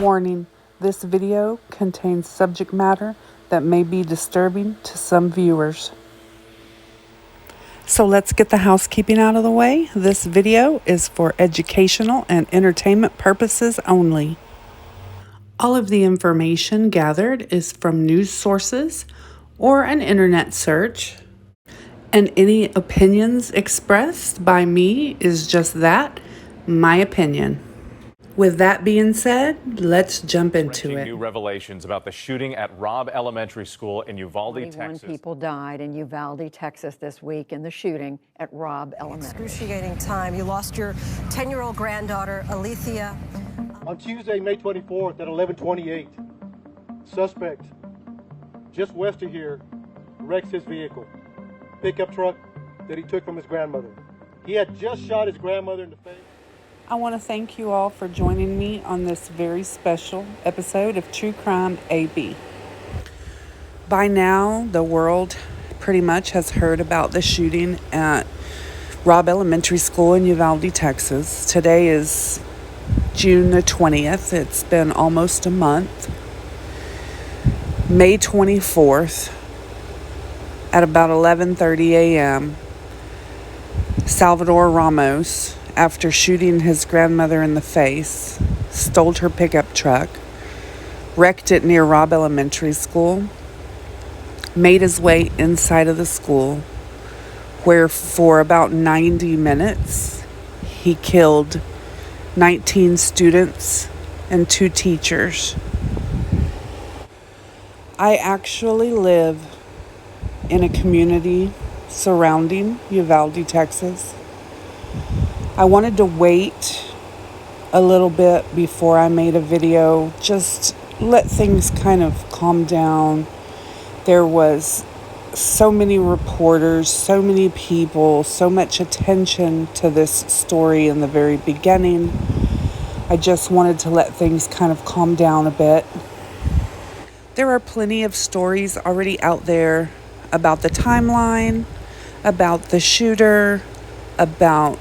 Warning, this video contains subject matter that may be disturbing to some viewers. So let's get the housekeeping out of the way. This video is for educational and entertainment purposes only. All of the information gathered is from news sources or an internet search, and any opinions expressed by me is just that, my opinion. With that being said, let's jump into it. New revelations about the shooting at Robb Elementary School in Uvalde, Texas. 21 people died in Uvalde, Texas this week in the shooting at Robb Elementary. Excruciating time. You lost your 10-year-old granddaughter, Alethea. On Tuesday, May 24th at 11:28, suspect just west of here wrecks his vehicle, pickup truck that he took from his grandmother. He had just shot his grandmother in the face. I want to thank you all for joining me on this very special episode of True Crime AB. By now, the world pretty much has heard about the shooting at Robb Elementary School in Uvalde, Texas. Today is June the 20th. It's been almost a month. May 24th at about 11:30 a.m., Salvador Ramos, after shooting his grandmother in the face, stole her pickup truck, wrecked it near Robb Elementary School, made his way inside of the school, where for about 90 minutes, he killed 19 students and 2 teachers. I actually live in a community surrounding Uvalde, Texas. I wanted to wait a little bit before I made a video, just let things kind of calm down. There was so many reporters, so many people, so much attention to this story in the very beginning. I just wanted to let things kind of calm down a bit. There are plenty of stories already out there about the timeline, about the shooter, about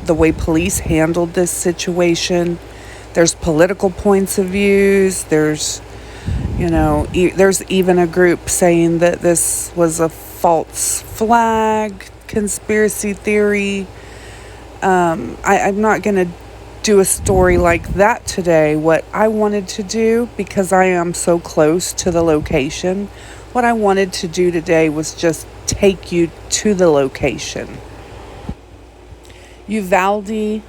the way police handled this situation. There's political points of views. There's even a group saying that this was a false flag, conspiracy theory. I'm not going to do a story like that today. What I wanted to do, because I am so close to the location, what I wanted to do today was just take you to the location. Uvalde,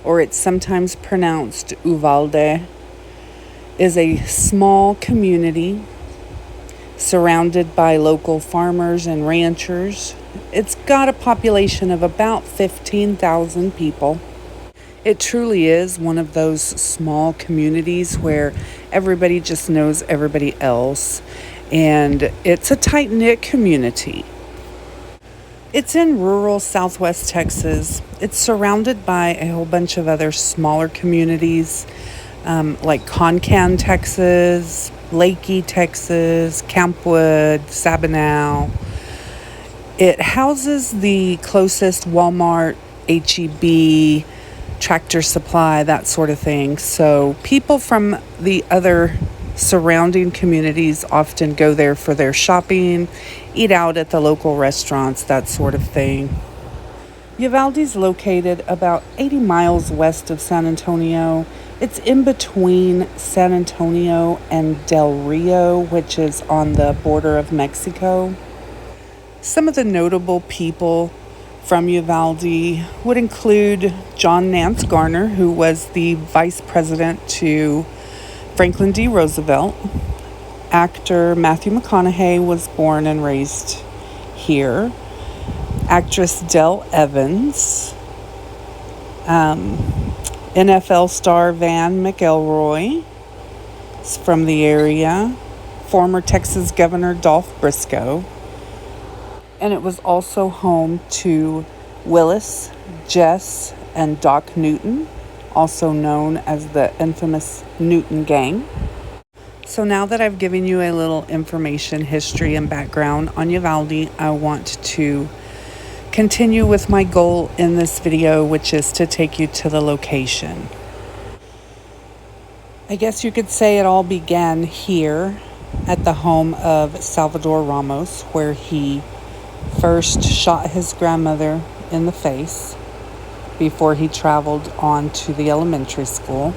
or it's sometimes pronounced Uvalde, is a small community surrounded by local farmers and ranchers. It's got a population of about 15,000 people. It truly is one of those small communities where everybody just knows everybody else, and it's a tight-knit community. It's in rural southwest Texas. It's surrounded by a whole bunch of other smaller communities, like Concan, Texas, Lakey, Texas, Campwood, Sabinal. It houses the closest Walmart, H-E-B, Tractor Supply, that sort of thing. So people from the other surrounding communities often go there for their shopping, eat out at the local restaurants, that sort of thing. Uvalde is located about 80 miles west of San Antonio. It's in between San Antonio and Del Rio, which is on the border of Mexico. Some of the notable people from Uvalde would include John Nance Garner, who was the vice president to Franklin D. Roosevelt. Actor Matthew McConaughey was born and raised here. Actress Dell Evans. NFL star Van McElroy is from the area. Former Texas Governor Dolph Briscoe. And it was also home to Willis, Jess, and Doc Newton, also known as the infamous Newton Gang. So now that I've given you a little information, history, and background on Uvalde, I want to continue with my goal in this video, which is to take you to the location. I guess you could say it all began here at the home of Salvador Ramos, where he first shot his grandmother in the face before he traveled on to the elementary school.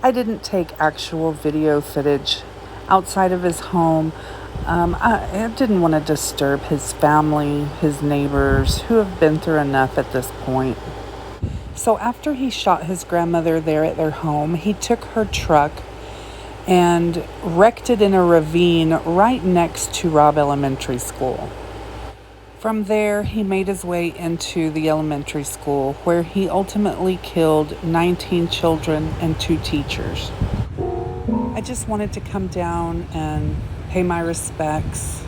I didn't take actual video footage outside of his home. I didn't want to disturb his family, his neighbors, who have been through enough at this point. So after he shot his grandmother there at their home, he took her truck and wrecked it in a ravine right next to Robb Elementary School. From there, he made his way into the elementary school, where he ultimately killed 19 children and 2 teachers. I just wanted to come down and pay my respects.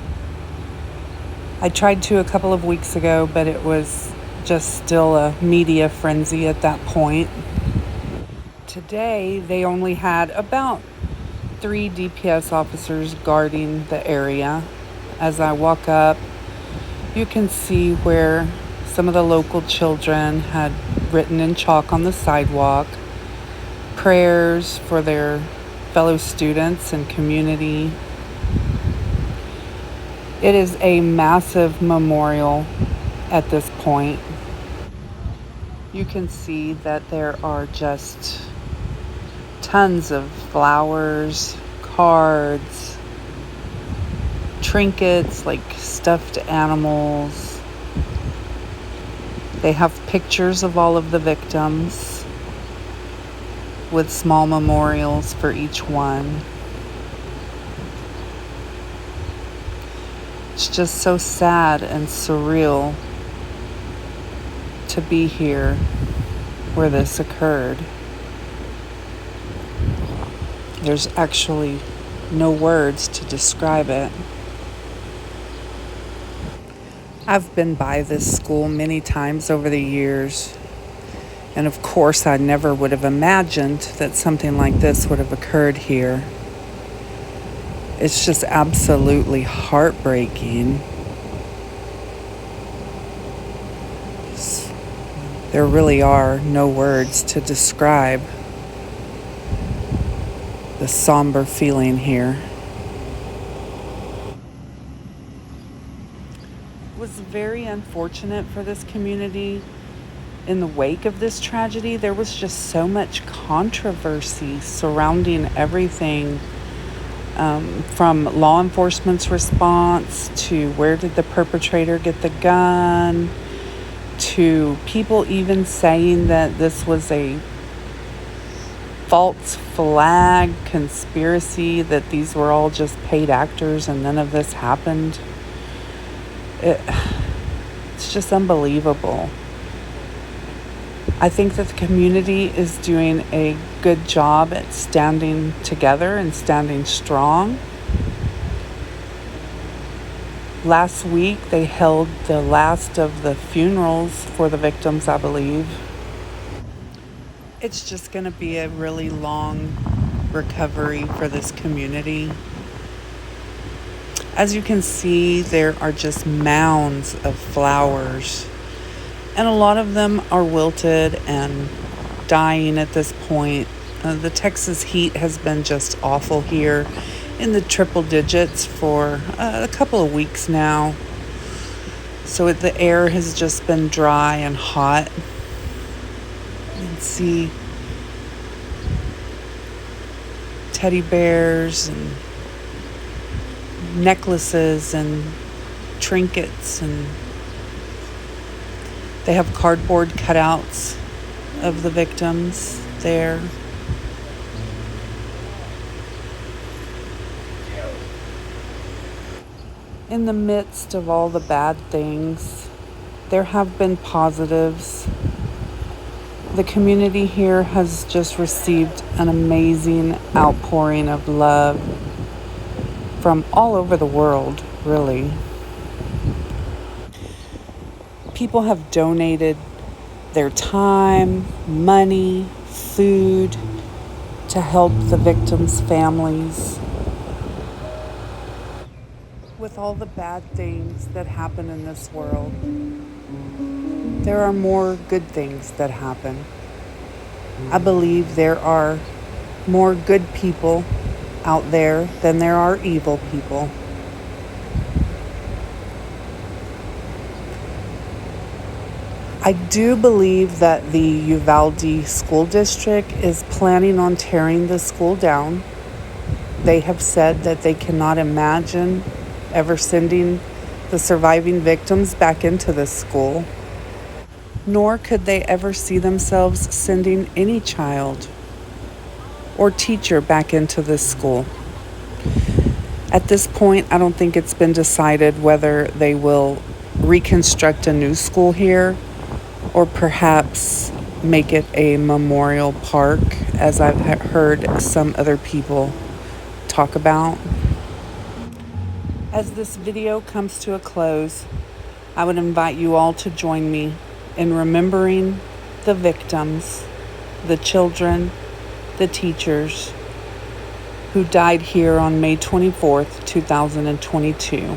I tried to a couple of weeks ago, but it was just still a media frenzy at that point. Today, they only had about 3 DPS officers guarding the area. As I walk up, you can see where some of the local children had written in chalk on the sidewalk prayers for their fellow students and community. It is a massive memorial at this point. You can see that there are just tons of flowers, cards, trinkets like stuffed animals. They have pictures of all of the victims with small memorials for each one. It's just so sad and surreal to be here where this occurred. There's actually no words to describe it. I've been by this school many times over the years, and of course I never would have imagined that something like this would have occurred here. It's just absolutely heartbreaking. There really are no words to describe the somber feeling here. It was very unfortunate for this community. In the wake of this tragedy, there was just so much controversy surrounding everything, from law enforcement's response to where did the perpetrator get the gun, to people even saying that this was a false flag conspiracy, that these were all just paid actors and none of this happened. It's just unbelievable. I think that the community is doing a good job at standing together and standing strong. Last week, they held the last of the funerals for the victims, I believe. It's just going to be a really long recovery for this community. As you can see, there are just mounds of flowers, and a lot of them are wilted and dying at this point. The Texas heat has been just awful here, in the triple digits for a couple of weeks now. So the air has just been dry and hot. You can see teddy bears and necklaces and trinkets, and they have cardboard cutouts of the victims there. In the midst of all the bad things, there have been positives. The community here has just received an amazing outpouring of love from all over the world, really. People have donated their time, money, food to help the victims' families. With all the bad things that happen in this world, there are more good things that happen. I believe there are more good people out there than there are evil people. I do believe that the Uvalde School District is planning on tearing the school down. They have said that they cannot imagine ever sending the surviving victims back into this school, nor could they ever see themselves sending any child or teacher back into this school. At this point, I don't think it's been decided whether they will reconstruct a new school here or perhaps make it a memorial park, as I've heard some other people talk about. As this video comes to a close, I would invite you all to join me in remembering the victims, the children, the teachers who died here on May 24th, 2022.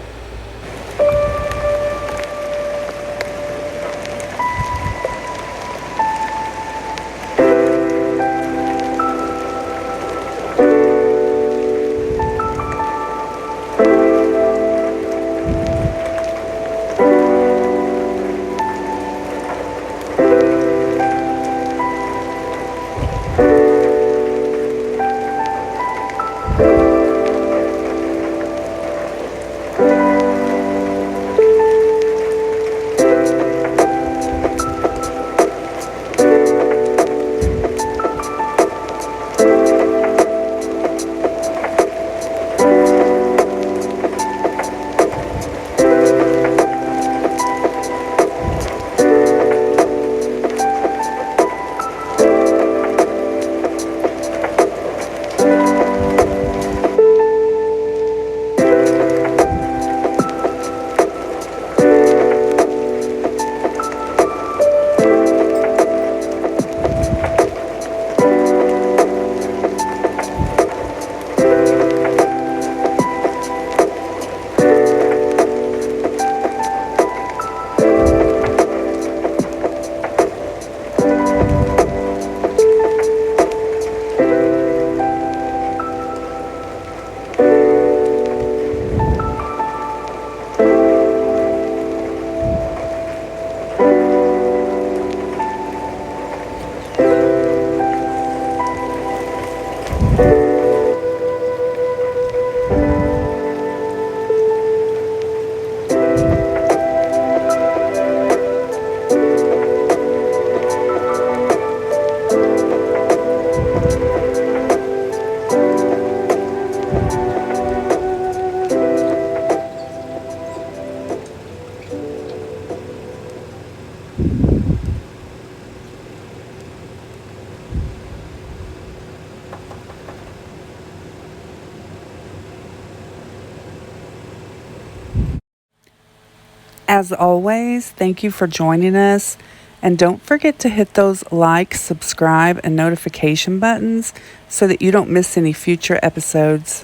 As always, thank you for joining us. And don't forget to hit those like, subscribe, and notification buttons so that you don't miss any future episodes.